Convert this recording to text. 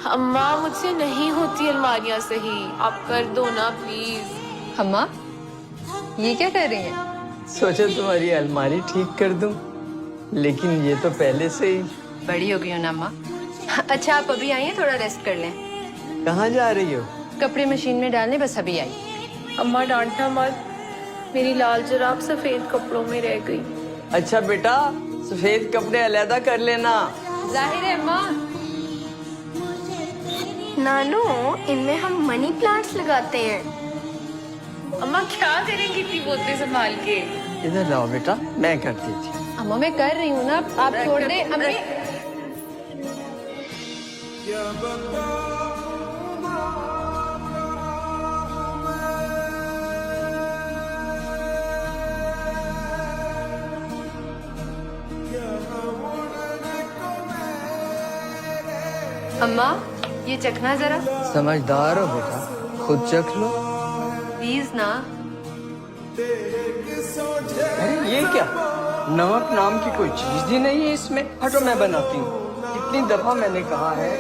अम्मा मुझसे नहीं होती अलमारियाँ सही, आप कर दो ना प्लीज। अम्मा ये क्या कर रही हैं? सोचा तुम्हारी अलमारी ठीक कर दूं, लेकिन ये तो पहले से ही। बड़ी हो गई हो ना अम्मा। अच्छा आप अभी आई हैं, थोड़ा रेस्ट कर लें। कहाँ जा रही हो? कपड़े मशीन में डालने, बस अभी आई। अम्मा डांटना मत, मेरी लाल जुराब सफेद कपड़ों में रह गई। अच्छा बेटा, सफेद कपड़े अलहदा कर लेना। जाहिर है अम्मा। नानू, इनमें हम मनी प्लांट्स लगाते हैं। अम्मा क्या करेंगी इतनी बोतलें संभाल के? इधर लाओ बेटा, मैं करती थी। अम्मा मैं कर रही हूँ ना, आप छोड़ दे। अम्मी अम्मा ये चखना जरा। समझदार हो बेटा, खुद चख लो। प्लीज ना। अरे ये क्या, नमक नाम की कोई चीज ही नहीं है इसमें। हटो मैं बनाती हूँ। कितनी दफा मैंने कहा है।